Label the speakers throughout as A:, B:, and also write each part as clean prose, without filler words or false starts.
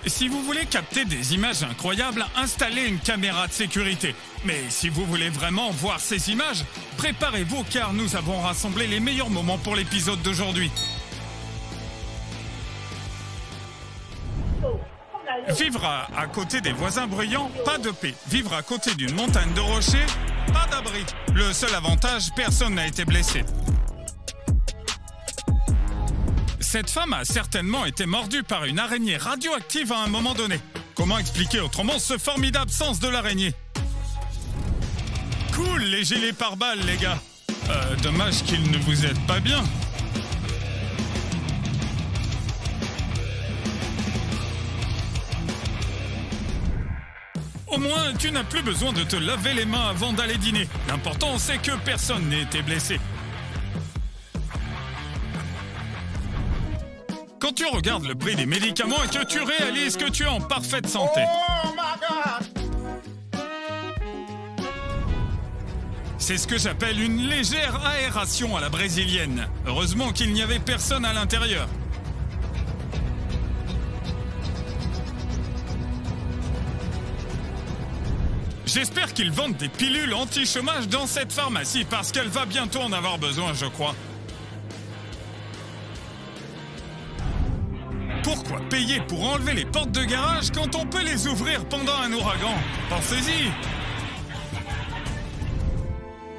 A: Si vous voulez capter des images incroyables, installez une caméra de sécurité. Mais si vous voulez vraiment voir ces images, préparez-vous car nous avons rassemblé les meilleurs moments pour l'épisode d'aujourd'hui. Vivre à côté des voisins bruyants, pas de paix. Vivre à côté d'une montagne de rochers, pas d'abri. Le seul avantage, personne n'a été blessé. Cette femme a certainement été mordue par une araignée radioactive à un moment donné. Comment expliquer autrement ce formidable sens de l'araignée? Cool, les gilets pare-balles, les gars. Dommage qu'ils ne vous aident pas bien. Au moins, tu n'as plus besoin de te laver les mains avant d'aller dîner. L'important, c'est que personne n'ait été blessé. Quand tu regardes le prix des médicaments et que tu réalises que tu es en parfaite santé.
B: Oh my God!
A: C'est ce que j'appelle une légère aération à la brésilienne. Heureusement qu'il n'y avait personne à l'intérieur. J'espère qu'ils vendent des pilules anti-chômage dans cette pharmacie parce qu'elle va bientôt en avoir besoin, je crois. Pourquoi payer pour enlever les portes de garage quand on peut les ouvrir pendant un ouragan? Pensez-y!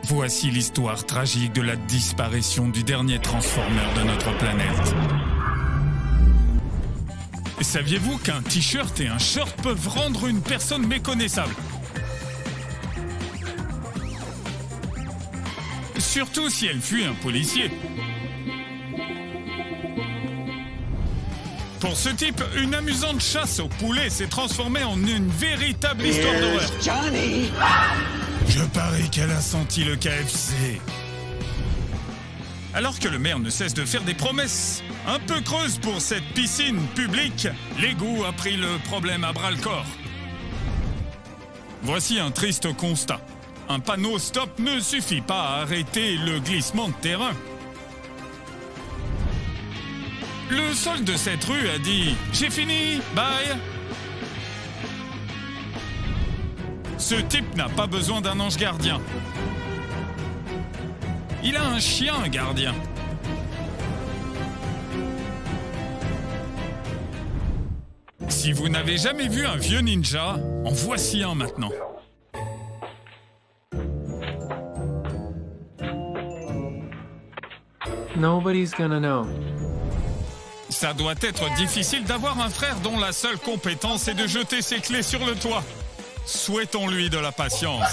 A: Voici l'histoire tragique de la disparition du dernier transformeur de notre planète. Saviez-vous qu'un t-shirt et un short peuvent rendre une personne méconnaissable? Surtout si elle fuit un policier. Pour ce type, une amusante chasse au poulet s'est transformée en une véritable histoire d'horreur.
B: Johnny!
A: Je parie qu'elle a senti le KFC. Alors que le maire ne cesse de faire des promesses un peu creuses pour cette piscine publique, l'égout a pris le problème à bras-le-corps. Voici un triste constat. Un panneau stop ne suffit pas à arrêter le glissement de terrain. Le sol de cette rue a dit « J'ai fini, bye !» Ce type n'a pas besoin d'un ange gardien. Il a un chien gardien. Si vous n'avez jamais vu un vieux ninja, en voici un maintenant.
C: Nobody's gonna know.
A: Ça doit être difficile d'avoir un frère dont la seule compétence est de jeter ses clés sur le toit. Souhaitons-lui de la patience.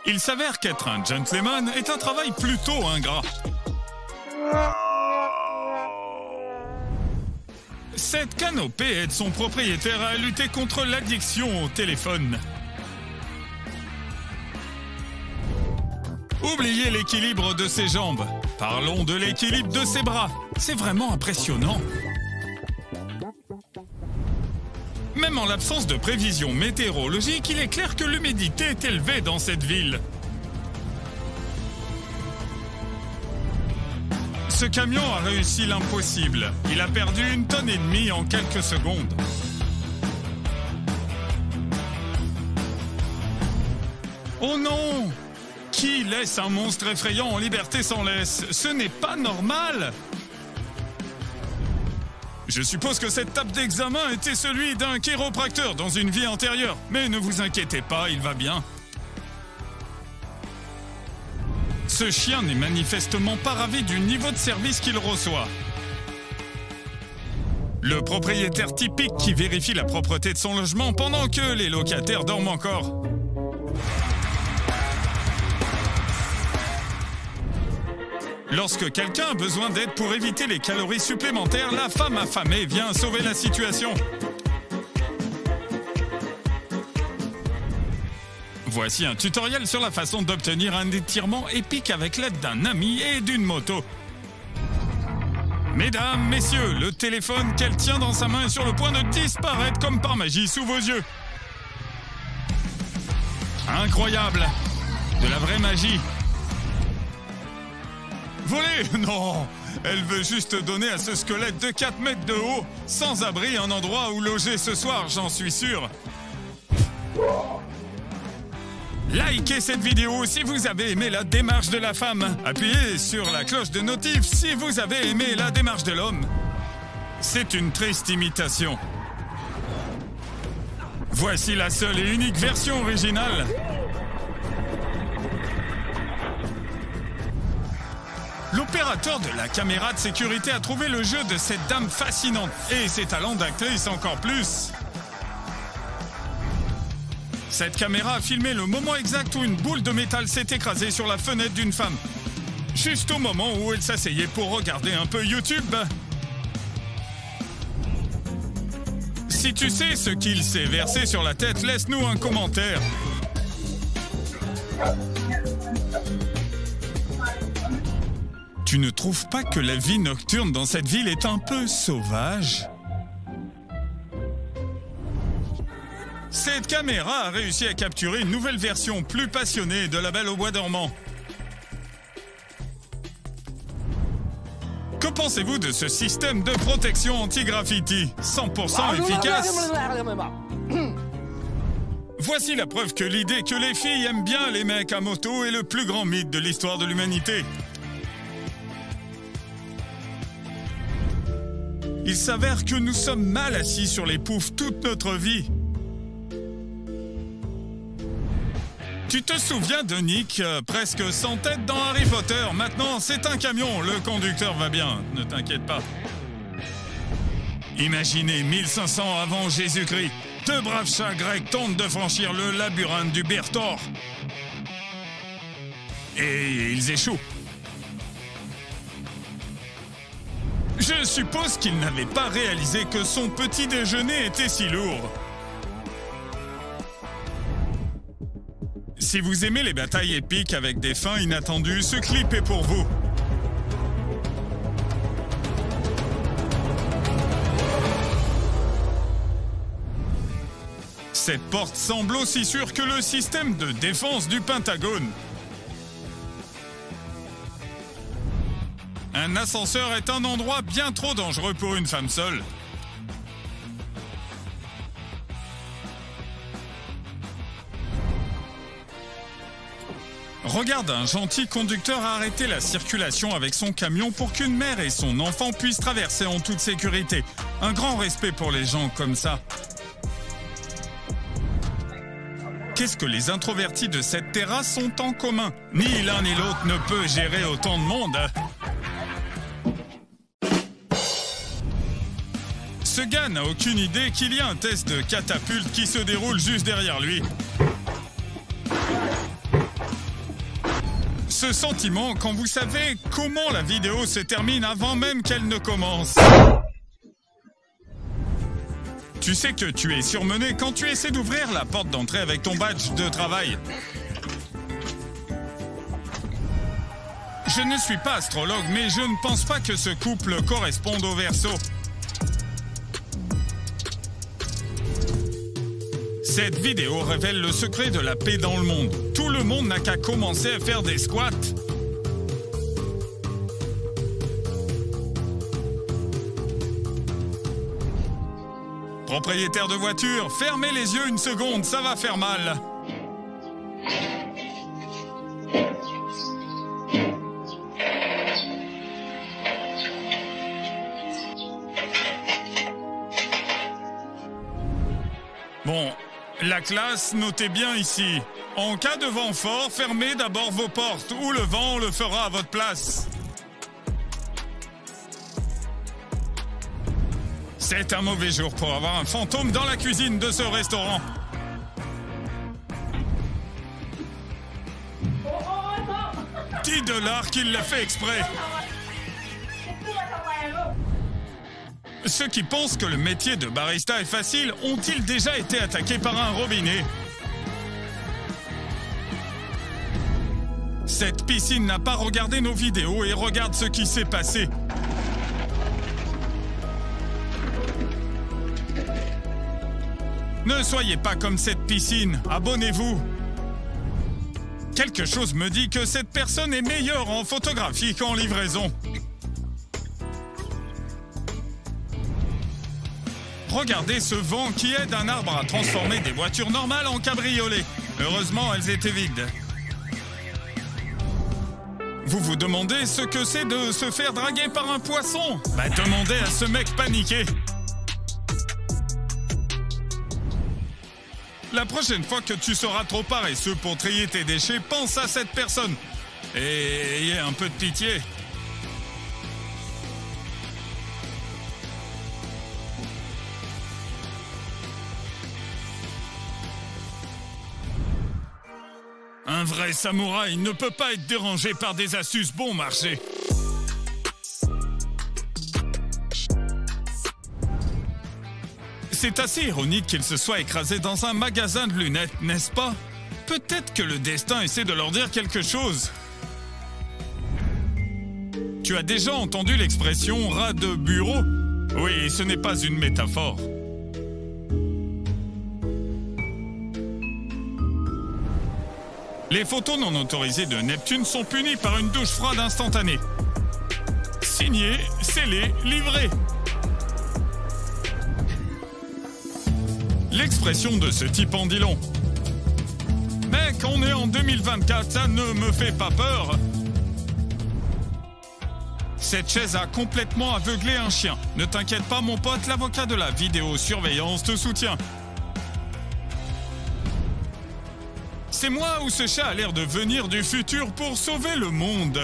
A: Il s'avère qu'être un gentleman est un travail plutôt ingrat. Cette canopée aide son propriétaire à lutter contre l'addiction au téléphone. Oubliez l'équilibre de ses jambes. Parlons de l'équilibre de ses bras. C'est vraiment impressionnant. Même en l'absence de prévision météorologique, il est clair que l'humidité est élevée dans cette ville. Ce camion a réussi l'impossible. Il a perdu 1,5 tonnes en quelques secondes. Oh non! Qui laisse un monstre effrayant en liberté sans laisse? Ce n'est pas normal! Je suppose que cette table d'examen était celui d'un chiropracteur dans une vie antérieure. Mais ne vous inquiétez pas, il va bien. Ce chien n'est manifestement pas ravi du niveau de service qu'il reçoit. Le propriétaire typique qui vérifie la propreté de son logement pendant que les locataires dorment encore. Lorsque quelqu'un a besoin d'aide pour éviter les calories supplémentaires, la femme affamée vient sauver la situation. Voici un tutoriel sur la façon d'obtenir un étirement épique avec l'aide d'un ami et d'une moto. Mesdames, messieurs, le téléphone qu'elle tient dans sa main est sur le point de disparaître comme par magie sous vos yeux. Incroyable! De la vraie magie. Voler? Non! Elle veut juste donner à ce squelette de 4 mètres de haut, sans abri, un endroit où loger ce soir, j'en suis sûr. Likez cette vidéo si vous avez aimé la démarche de la femme. Appuyez sur la cloche de notif si vous avez aimé la démarche de l'homme. C'est une triste imitation. Voici la seule et unique version originale. L'opérateur de la caméra de sécurité a trouvé le jeu de cette dame fascinante et ses talents d'actrice encore plus. Cette caméra a filmé le moment exact où une boule de métal s'est écrasée sur la fenêtre d'une femme. Juste au moment où elle s'asseyait pour regarder un peu YouTube. Si tu sais ce qu'il s'est versé sur la tête, laisse-nous un commentaire. Tu ne trouves pas que la vie nocturne dans cette ville est un peu sauvage? Cette caméra a réussi à capturer une nouvelle version plus passionnée de La Belle au bois dormant. Que pensez-vous de ce système de protection anti-graffiti 100% efficace? Voici la preuve que l'idée que les filles aiment bien les mecs à moto est le plus grand mythe de l'histoire de l'humanité. Il s'avère que nous sommes mal assis sur les poufs toute notre vie. Tu te souviens de Nick, presque sans tête dans Harry Potter? Maintenant, c'est un camion, le conducteur va bien, ne t'inquiète pas. Imaginez 1500 avant Jésus-Christ, deux braves chats grecs tentent de franchir le labyrinthe du Bertor. Et ils échouent. Je suppose qu'il n'avait pas réalisé que son petit déjeuner était si lourd. Si vous aimez les batailles épiques avec des fins inattendues, ce clip est pour vous. Cette porte semble aussi sûre que le système de défense du Pentagone. Un ascenseur est un endroit bien trop dangereux pour une femme seule. Regarde, un gentil conducteur a arrêté la circulation avec son camion pour qu'une mère et son enfant puissent traverser en toute sécurité. Un grand respect pour les gens comme ça. Qu'est-ce que les introvertis de cette terrasse ont en commun? Ni l'un ni l'autre ne peut gérer autant de monde. Ce gars n'a aucune idée qu'il y a un test de catapulte qui se déroule juste derrière lui. Ce sentiment quand vous savez comment la vidéo se termine avant même qu'elle ne commence. Tu sais que tu es surmené quand tu essaies d'ouvrir la porte d'entrée avec ton badge de travail. Je ne suis pas astrologue, mais je ne pense pas que ce couple corresponde au Verseau. Cette vidéo révèle le secret de la paix dans le monde. Tout le monde n'a qu'à commencer à faire des squats. Propriétaire de voiture, fermez les yeux une seconde, ça va faire mal. Bon, la classe, notez bien ici. En cas de vent fort, fermez d'abord vos portes ou le vent le fera à votre place. C'est un mauvais jour pour avoir un fantôme dans la cuisine de ce restaurant. $10 qu'il l'a fait exprès. Ceux qui pensent que le métier de barista est facile ont-ils déjà été attaqués par un robinet? Cette piscine n'a pas regardé nos vidéos et regarde ce qui s'est passé. Ne soyez pas comme cette piscine, abonnez-vous. Quelque chose me dit que cette personne est meilleure en photographie qu'en livraison. Regardez ce vent qui aide un arbre à transformer des voitures normales en cabriolets. Heureusement, elles étaient vides. Vous vous demandez ce que c'est de se faire draguer par un poisson? Bah demandez à ce mec paniqué. La prochaine fois que tu seras trop paresseux pour trier tes déchets, pense à cette personne. Et ayez un peu de pitié. Un vrai samouraï ne peut pas être dérangé par des astuces bon marché. C'est assez ironique qu'il se soit écrasé dans un magasin de lunettes, n'est-ce pas? Peut-être que le destin essaie de leur dire quelque chose. Tu as déjà entendu l'expression « rat de bureau » ? Oui, ce n'est pas une métaphore. Les photos non autorisées de Neptune sont punies par une douche froide instantanée. Signé, scellé, livré. L'expression de ce type en dit long. Mec, on est en 2024, ça ne me fait pas peur. Cette chaise a complètement aveuglé un chien. Ne t'inquiète pas, mon pote, l'avocat de la vidéosurveillance te soutient. C'est moi ou ce chat a l'air de venir du futur pour sauver le monde?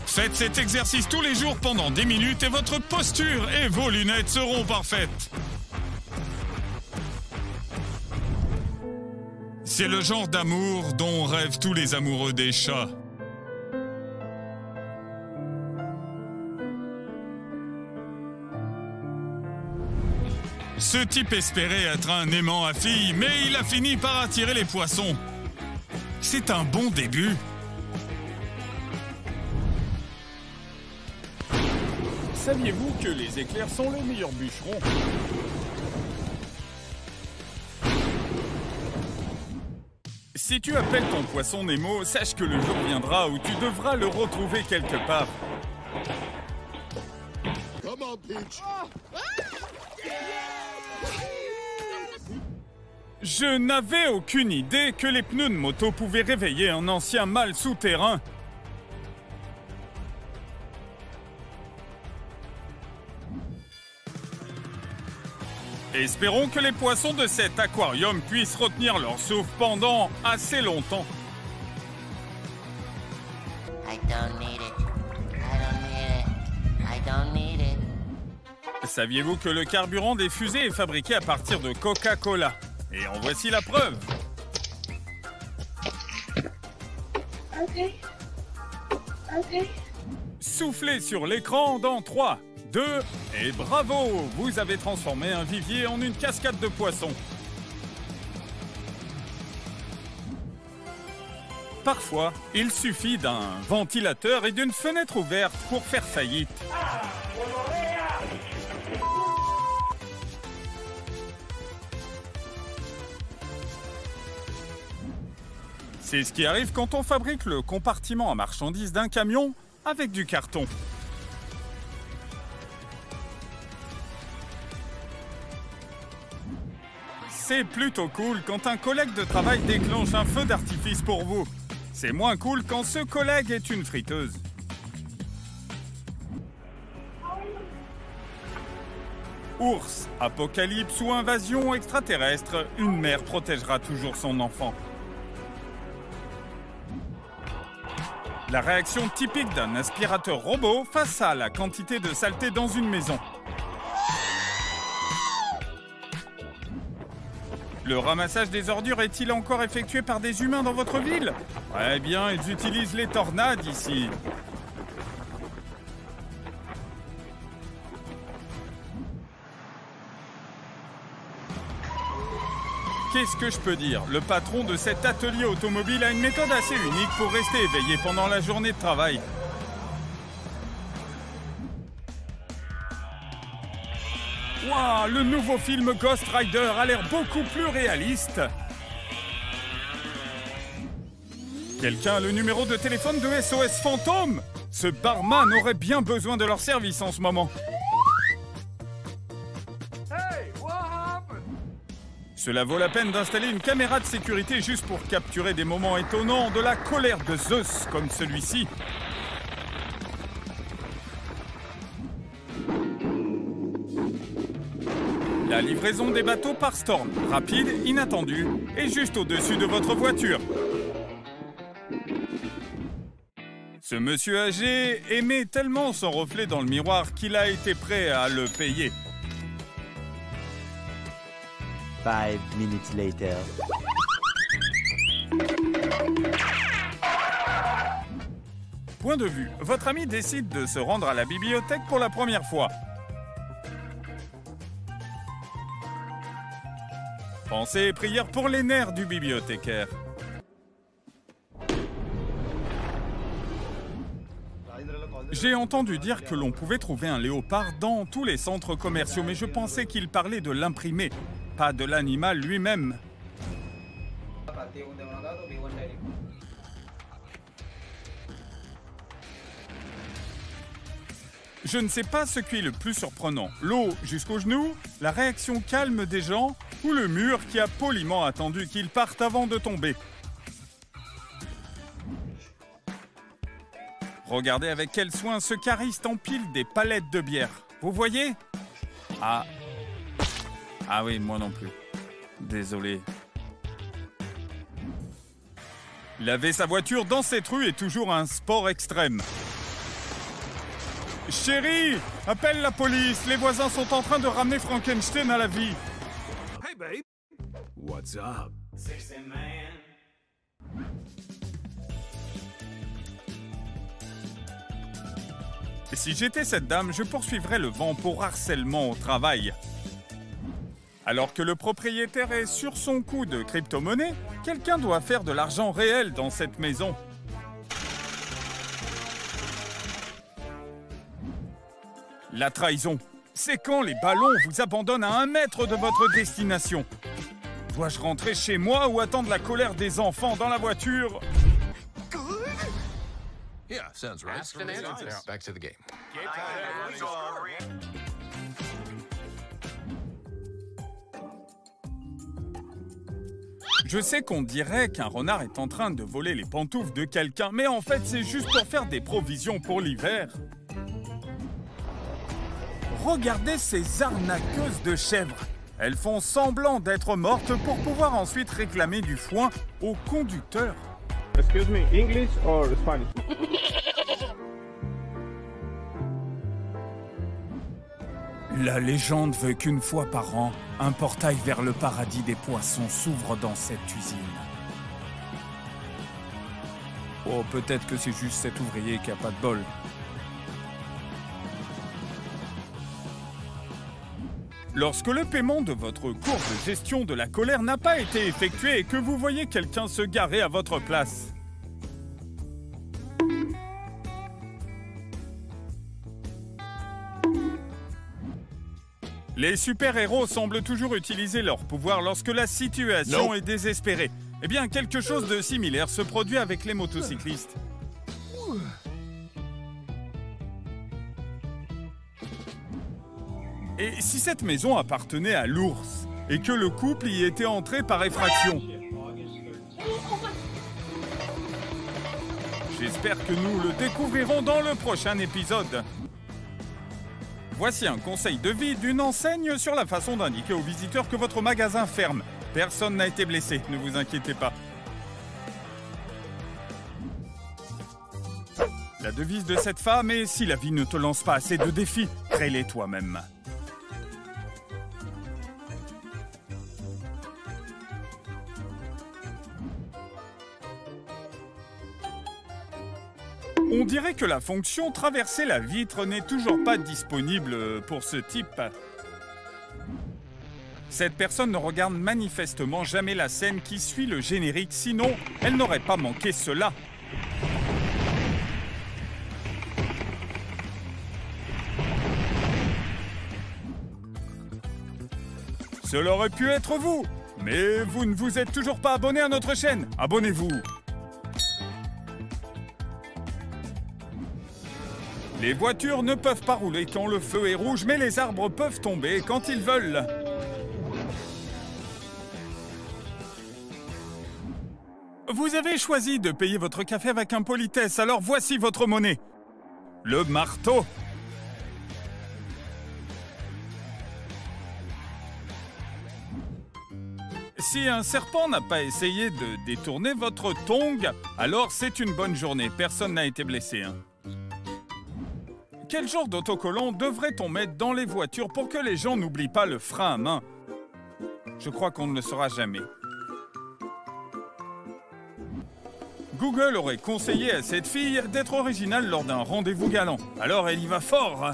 A: Faites cet exercice tous les jours pendant 10 minutes et votre posture et vos lunettes seront parfaites. C'est le genre d'amour dont rêvent tous les amoureux des chats. Ce type espérait être un aimant à filles, mais il a fini par attirer les poissons. C'est un bon début.
D: Saviez-vous que les éclairs sont les meilleurs bûcherons? Si tu appelles ton poisson Nemo, sache que le jour viendra où tu devras le retrouver quelque part.
B: Come on, Peach.
D: Je n'avais aucune idée que les pneus de moto pouvaient réveiller un ancien mâle souterrain. Espérons que les poissons de cet aquarium puissent retenir leur souffle pendant assez longtemps.
E: I don't need it. I don't need it. I don't need it.
D: Saviez-vous que le carburant des fusées est fabriqué à partir de Coca-Cola? Et en voici la preuve.
F: Okay. Okay.
D: Soufflez sur l'écran dans 3, 2, et bravo! Vous avez transformé un vivier en une cascade de poissons. Parfois, il suffit d'un ventilateur et d'une fenêtre ouverte pour faire faillite. C'est ce qui arrive quand on fabrique le compartiment à marchandises d'un camion avec du carton. C'est plutôt cool quand un collègue de travail déclenche un feu d'artifice pour vous. C'est moins cool quand ce collègue est une friteuse. Ours, apocalypse ou invasion extraterrestre, une mère protégera toujours son enfant. La réaction typique d'un aspirateur robot face à la quantité de saleté dans une maison. Le ramassage des ordures est-il encore effectué par des humains dans votre ville? Eh bien, ils utilisent les tornades ici. Qu'est-ce que je peux dire? Le patron de cet atelier automobile a une méthode assez unique pour rester éveillé pendant la journée de travail. Waouh, le nouveau film Ghost Rider a l'air beaucoup plus réaliste. Quelqu'un a le numéro de téléphone de SOS Fantôme? Ce barman aurait bien besoin de leur service en ce moment. Cela vaut la peine d'installer une caméra de sécurité juste pour capturer des moments étonnants de la colère de Zeus, comme celui-ci. La livraison des bateaux par Storm, rapide, inattendue, et juste au-dessus de votre voiture. Ce monsieur âgé aimait tellement son reflet dans le miroir qu'il a été prêt à le payer.
G: 5 minutes later.
D: Point de vue, votre ami décide de se rendre à la bibliothèque pour la première fois. Pensée et prière pour les nerfs du bibliothécaire. J'ai entendu dire que l'on pouvait trouver un léopard dans tous les centres commerciaux, mais je pensais qu'il parlait de l'imprimé, pas de l'animal lui-même. Je ne sais pas ce qui est le plus surprenant, l'eau jusqu'aux genoux, la réaction calme des gens ou le mur qui a poliment attendu qu'ils partent avant de tomber. Regardez avec quel soin ce cariste empile des palettes de bière. Vous voyez? Ah oui, moi non plus. Désolé. Laver sa voiture dans cette rue est toujours un sport extrême. Chérie, appelle la police. Les voisins sont en train de ramener Frankenstein à la vie.
H: Hey babe, what's up? Sexy man.
D: Si j'étais cette dame, je poursuivrais le vent pour harcèlement au travail. Alors que le propriétaire est sur son coup de crypto-monnaie, quelqu'un doit faire de l'argent réel dans cette maison. La trahison, c'est quand les ballons vous abandonnent à 1 mètre de votre destination. Dois-je rentrer chez moi ou attendre la colère des enfants dans la voiture?
H: Yeah, sounds right. Back to the game.
D: Je sais qu'on dirait qu'un renard est en train de voler les pantoufles de quelqu'un, mais en fait, c'est juste pour faire des provisions pour l'hiver. Regardez ces arnaqueuses de chèvres. Elles font semblant d'être mortes pour pouvoir ensuite réclamer du foin au conducteur.
I: Excuse me, English or Spanish?
D: La légende veut qu'une fois par an, un portail vers le paradis des poissons s'ouvre dans cette usine. Oh, peut-être que c'est juste cet ouvrier qui a pas de bol. Lorsque le paiement de votre cours de gestion de la colère n'a pas été effectué et que vous voyez quelqu'un se garer à votre place. Les super-héros semblent toujours utiliser leur pouvoir lorsque la situation est désespérée. Eh bien, quelque chose de similaire se produit avec les motocyclistes. Et si cette maison appartenait à l'ours et que le couple y était entré par effraction? J'espère que nous le découvrirons dans le prochain épisode. Voici un conseil de vie d'une enseigne sur la façon d'indiquer aux visiteurs que votre magasin ferme. Personne n'a été blessé, ne vous inquiétez pas. La devise de cette femme est « Si la vie ne te lance pas assez de défis, crée-les toi-même ». On dirait que la fonction traverser la vitre n'est toujours pas disponible pour ce type. Cette personne ne regarde manifestement jamais la scène qui suit le générique, sinon elle n'aurait pas manqué cela. Cela aurait pu être vous, mais vous ne vous êtes toujours pas abonné à notre chaîne. Abonnez-vous. Les voitures ne peuvent pas rouler quand le feu est rouge, mais les arbres peuvent tomber quand ils veulent. Vous avez choisi de payer votre café avec impolitesse, alors voici votre monnaie. Le marteau. Si un serpent n'a pas essayé de détourner votre tongue, alors c'est une bonne journée. Personne n'a été blessé. Quel genre d'autocollant devrait-on mettre dans les voitures pour que les gens n'oublient pas le frein à main? Je crois qu'on ne le saura jamais. Google aurait conseillé à cette fille d'être originale lors d'un rendez-vous galant. Alors elle y va fort.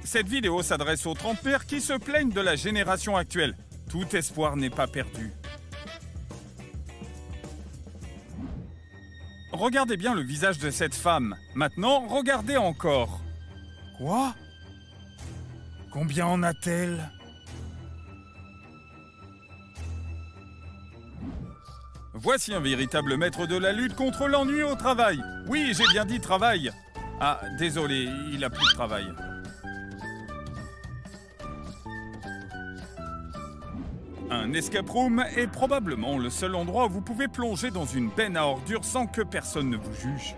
D: Cette vidéo s'adresse aux trentenaires qui se plaignent de la génération actuelle. Tout espoir n'est pas perdu. Regardez bien le visage de cette femme. Maintenant, regardez encore. Quoi? Combien en a-t-elle? Voici un véritable maître de la lutte contre l'ennui au travail. Oui, j'ai bien dit travail. Ah, désolé, il a plus de travail. Un escape room est probablement le seul endroit où vous pouvez plonger dans une benne à ordures sans que personne ne vous juge.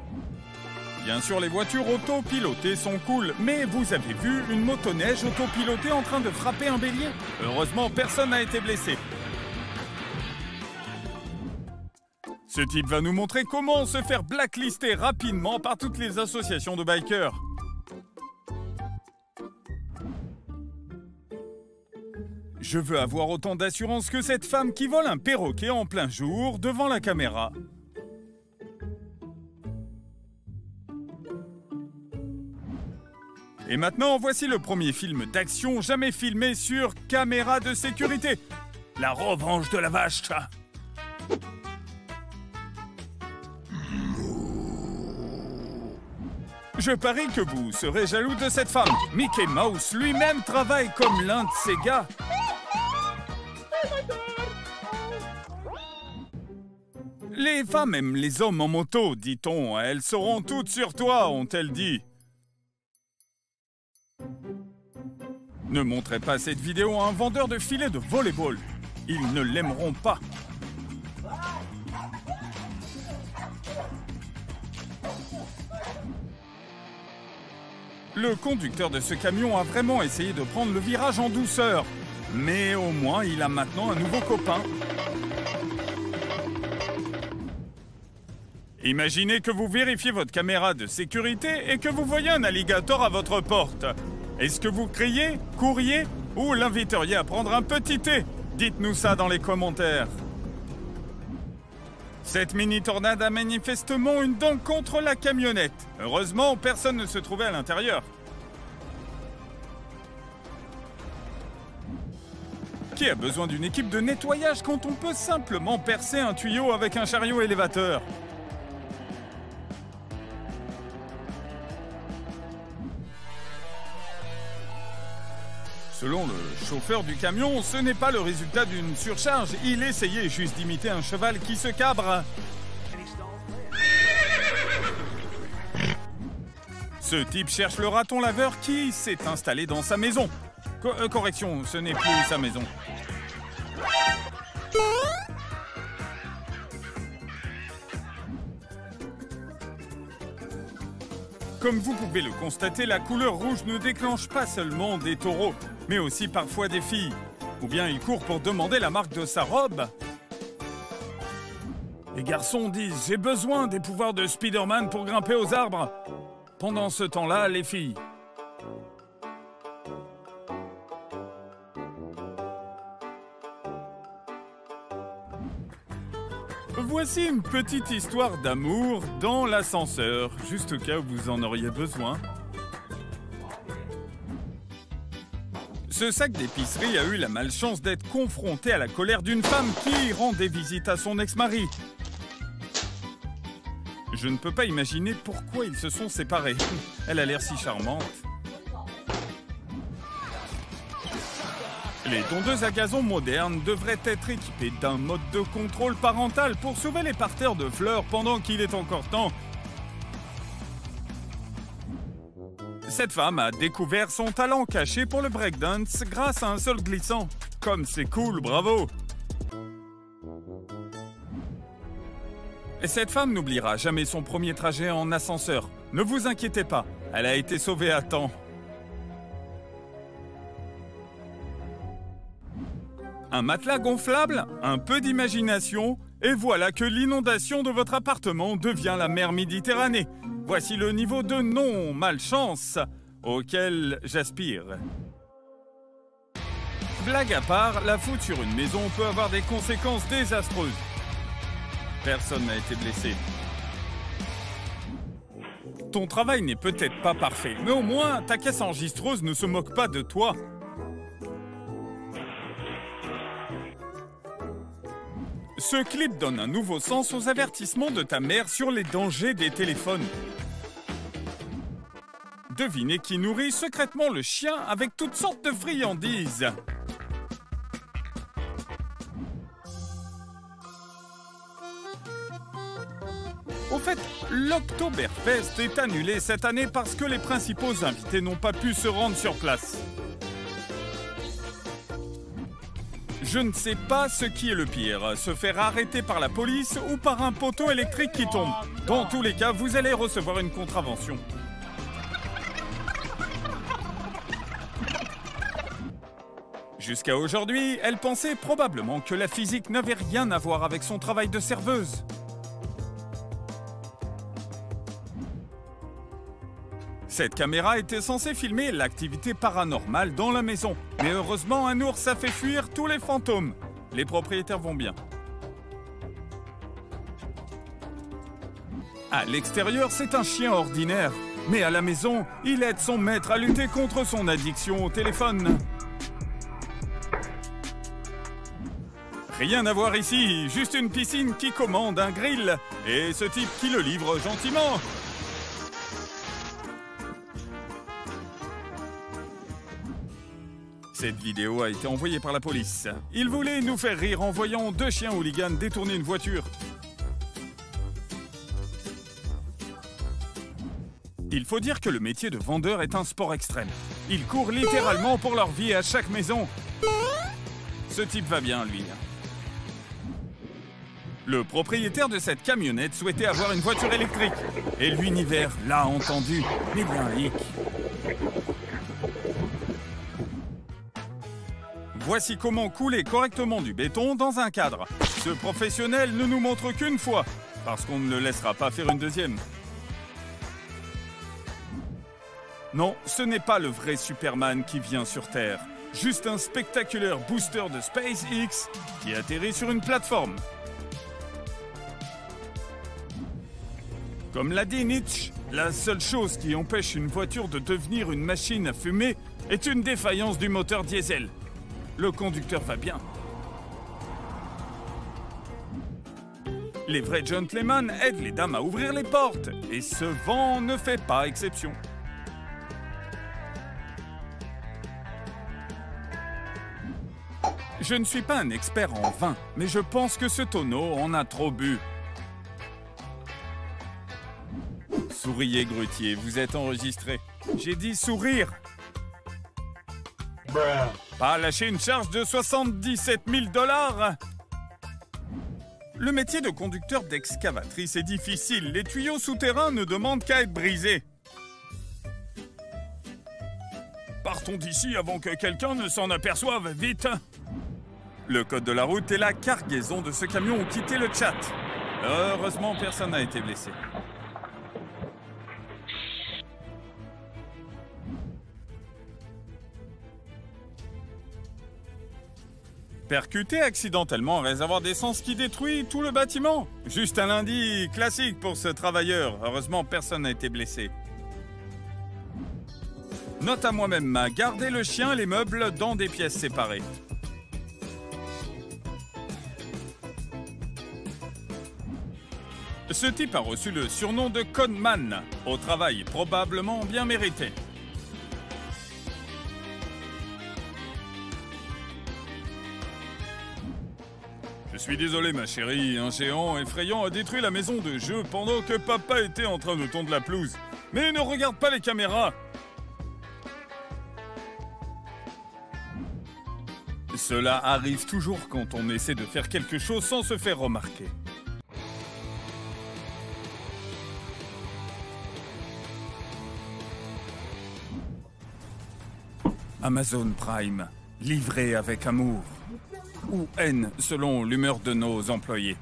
D: Bien sûr, les voitures autopilotées sont cool, mais vous avez vu une motoneige autopilotée en train de frapper un bélier? Heureusement, personne n'a été blessé. Ce type va nous montrer comment se faire blacklister rapidement par toutes les associations de bikers. Je veux avoir autant d'assurance que cette femme qui vole un perroquet en plein jour devant la caméra. Et maintenant, voici le premier film d'action jamais filmé sur caméra de sécurité. La revanche de la vache. Je parie que vous serez jaloux de cette femme. Mickey Mouse lui-même travaille comme l'un de ses gars. Les femmes aiment les hommes en moto, dit-on. Elles sauront toutes sur toi, ont-elles dit. Ne montrez pas cette vidéo à un vendeur de filets de volleyball. Ils ne l'aimeront pas. Le conducteur de ce camion a vraiment essayé de prendre le virage en douceur. Mais au moins, il a maintenant un nouveau copain. Imaginez que vous vérifiez votre caméra de sécurité et que vous voyez un alligator à votre porte. Est-ce que vous criez, courriez ou l'inviteriez à prendre un petit thé? Dites-nous ça dans les commentaires. Cette mini-tornade a manifestement une dent contre la camionnette. Heureusement, personne ne se trouvait à l'intérieur. Qui a besoin d'une équipe de nettoyage quand on peut simplement percer un tuyau avec un chariot élévateur? Selon le chauffeur du camion, ce n'est pas le résultat d'une surcharge. Il essayait juste d'imiter un cheval qui se cabre. Ce type cherche le raton laveur qui s'est installé dans sa maison. Correction, ce n'est plus sa maison. Comme vous pouvez le constater, la couleur rouge ne déclenche pas seulement des taureaux, mais aussi parfois des filles. Ou bien il court pour demander la marque de sa robe. Les garçons disent « J'ai besoin des pouvoirs de Spider-Man pour grimper aux arbres ». Pendant ce temps-là, les filles. Voici une petite histoire d'amour dans l'ascenseur, juste au cas où vous en auriez besoin. Ce sac d'épicerie a eu la malchance d'être confronté à la colère d'une femme qui rendait visite à son ex-mari. Je ne peux pas imaginer pourquoi ils se sont séparés. Elle a l'air si charmante. Les tondeuses à gazon modernes devraient être équipées d'un mode de contrôle parental pour sauver les parterres de fleurs pendant qu'il est encore temps. Cette femme a découvert son talent caché pour le breakdance grâce à un sol glissant. Comme c'est cool, bravo! Et cette femme n'oubliera jamais son premier trajet en ascenseur. Ne vous inquiétez pas, elle a été sauvée à temps. Un matelas gonflable, un peu d'imagination, et voilà que l'inondation de votre appartement devient la mer Méditerranée. Voici le niveau de non-malchance auquel j'aspire. Blague à part, la faute sur une maison peut avoir des conséquences désastreuses. Personne n'a été blessé. Ton travail n'est peut-être pas parfait, mais au moins ta caisse enregistreuse ne se moque pas de toi. Ce clip donne un nouveau sens aux avertissements de ta mère sur les dangers des téléphones. Devinez qui nourrit secrètement le chien avec toutes sortes de friandises. Au fait, l'Oktoberfest est annulé cette année parce que les principaux invités n'ont pas pu se rendre sur place. Je ne sais pas ce qui est le pire, se faire arrêter par la police ou par un poteau électrique qui tombe. Dans tous les cas, vous allez recevoir une contravention. Jusqu'à aujourd'hui, elle pensait probablement que la physique n'avait rien à voir avec son travail de serveuse. Cette caméra était censée filmer l'activité paranormale dans la maison. Mais heureusement, un ours a fait fuir tous les fantômes. Les propriétaires vont bien. À l'extérieur, c'est un chien ordinaire. Mais à la maison, il aide son maître à lutter contre son addiction au téléphone. Rien à voir ici, juste une piscine qui commande un grill. Et ce type qui le livre gentiment. Cette vidéo a été envoyée par la police. Ils voulaient nous faire rire en voyant deux chiens hooligans détourner une voiture. Il faut dire que le métier de vendeur est un sport extrême. Ils courent littéralement pour leur vie à chaque maison. Ce type va bien, lui. Le propriétaire de cette camionnette souhaitait avoir une voiture électrique. Et l'univers l'a entendu. Mais bien, hic. Voici comment couler correctement du béton dans un cadre. Ce professionnel ne nous montre qu'une fois, parce qu'on ne le laissera pas faire une deuxième. Non, ce n'est pas le vrai Superman qui vient sur Terre. Juste un spectaculaire booster de SpaceX qui atterrit sur une plateforme. Comme l'a dit Nietzsche, la seule chose qui empêche une voiture de devenir une machine à fumer est une défaillance du moteur diesel. Le conducteur va bien. Les vrais gentlemen aident les dames à ouvrir les portes, et ce vent ne fait pas exception. Je ne suis pas un expert en vin, mais je pense que ce tonneau en a trop bu. Souriez, grutier, vous êtes enregistré. J'ai dit sourire. Pas lâcher une charge de 77 000 $. Le métier de conducteur d'excavatrice est difficile. Les tuyaux souterrains ne demandent qu'à être brisés. Partons d'ici avant que quelqu'un ne s'en aperçoive, vite. Le code de la route et la cargaison de ce camion ont quitté le chat. Heureusement, personne n'a été blessé. Percuter accidentellement un réservoir d'essence qui détruit tout le bâtiment. Juste un lundi classique pour ce travailleur. Heureusement, personne n'a été blessé. Note à moi-même, garder le chien et les meubles dans des pièces séparées. Ce type a reçu le surnom de Conman, au travail probablement bien mérité. Je suis désolé ma chérie, un géant effrayant a détruit la maison de jeu pendant que papa était en train de tondre la pelouse. Mais ne regarde pas les caméras. Cela arrive toujours quand on essaie de faire quelque chose sans se faire remarquer. Amazon Prime, livré avec amour. Ou haine, selon l'humeur de nos employés.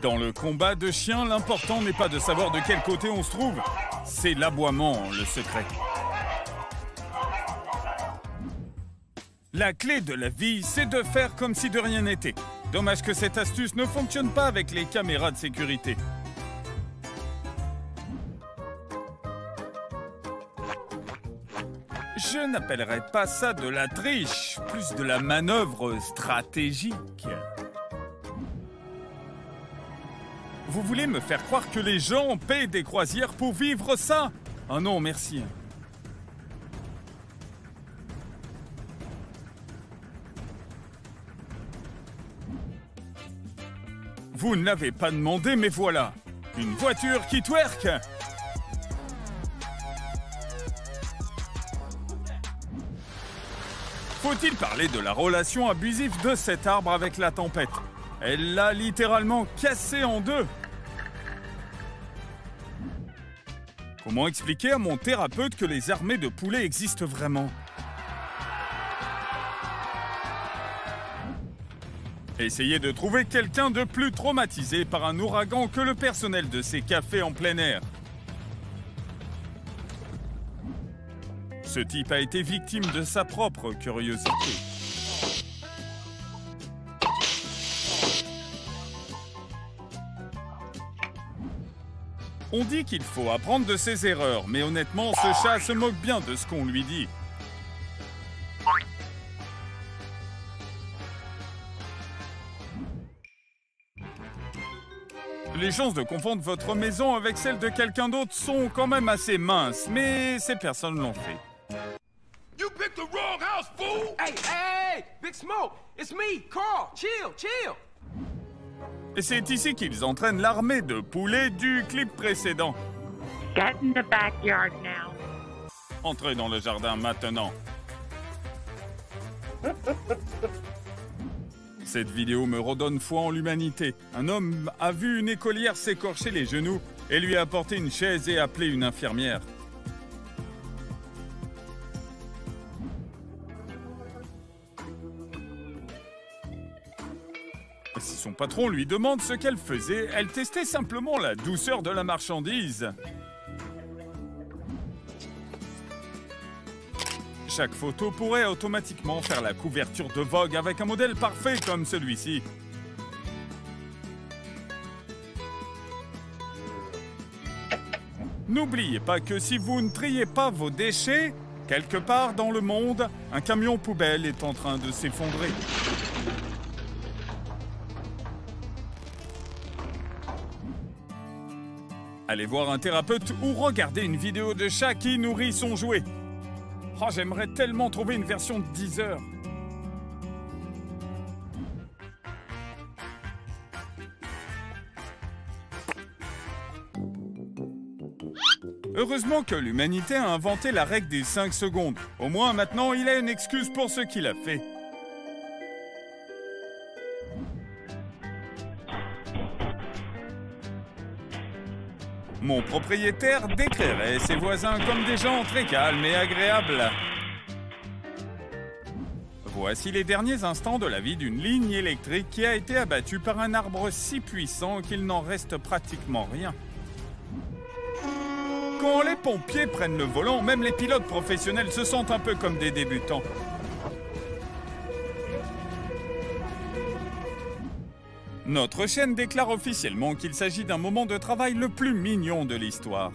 D: Dans le combat de chiens, l'important n'est pas de savoir de quel côté on se trouve, c'est l'aboiement, le secret. La clé de la vie, c'est de faire comme si de rien n'était. Dommage que cette astuce ne fonctionne pas avec les caméras de sécurité. Je n'appellerais pas ça de la triche, plus de la manœuvre stratégique. Vous voulez me faire croire que les gens paient des croisières pour vivre ça? Ah non, merci. Vous ne l'avez pas demandé, mais voilà. Une voiture qui twerk. Faut-il parler de la relation abusive de cet arbre avec la tempête? Elle l'a littéralement cassé en deux. Comment expliquer à mon thérapeute que les armées de poulets existent vraiment? Essayez de trouver quelqu'un de plus traumatisé par un ouragan que le personnel de ces cafés en plein air. Ce type a été victime de sa propre curiosité. On dit qu'il faut apprendre de ses erreurs, mais honnêtement, ce chat se moque bien de ce qu'on lui dit. Les chances de confondre votre maison avec celle de quelqu'un d'autre sont quand même assez minces, mais ces personnes l'ont fait.
H: You picked the wrong house, fool!
B: Hey, hey, Big Smoke, it's me, Carl. Chill, chill.
D: Et c'est ici qu'ils entraînent l'armée de poulets du clip précédent.
F: Get in the backyard now.
D: Entrez dans le jardin maintenant. Cette vidéo me redonne foi en l'humanité. Un homme a vu une écolière s'écorcher les genoux et lui a apporté une chaise et appelé une infirmière. Si son patron lui demande ce qu'elle faisait, elle testait simplement la douceur de la marchandise. Chaque photo pourrait automatiquement faire la couverture de Vogue avec un modèle parfait comme celui-ci. N'oubliez pas que si vous ne triez pas vos déchets, quelque part dans le monde, un camion poubelle est en train de s'effondrer. Allez voir un thérapeute ou regarder une vidéo de chat qui nourrit son jouet. Oh, j'aimerais tellement trouver une version de 10 heures. Heureusement que l'humanité a inventé la règle des 5 secondes. Au moins maintenant, il a une excuse pour ce qu'il a fait. Mon propriétaire décrirait ses voisins comme des gens très calmes et agréables. Voici les derniers instants de la vie d'une ligne électrique qui a été abattue par un arbre si puissant qu'il n'en reste pratiquement rien. Quand les pompiers prennent le volant, même les pilotes professionnels se sentent un peu comme des débutants. Notre chaîne déclare officiellement qu'il s'agit d'un moment de travail le plus mignon de l'histoire.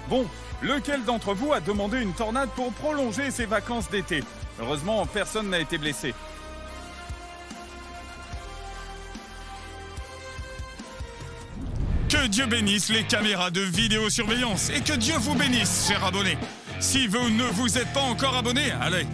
D: Bon, lequel d'entre vous a demandé une tornade pour prolonger ses vacances d'été? Heureusement, personne n'a été blessé.
A: Que Dieu bénisse les caméras de vidéosurveillance et que Dieu vous bénisse, chers abonnés. Si vous ne vous êtes pas encore abonné, allez,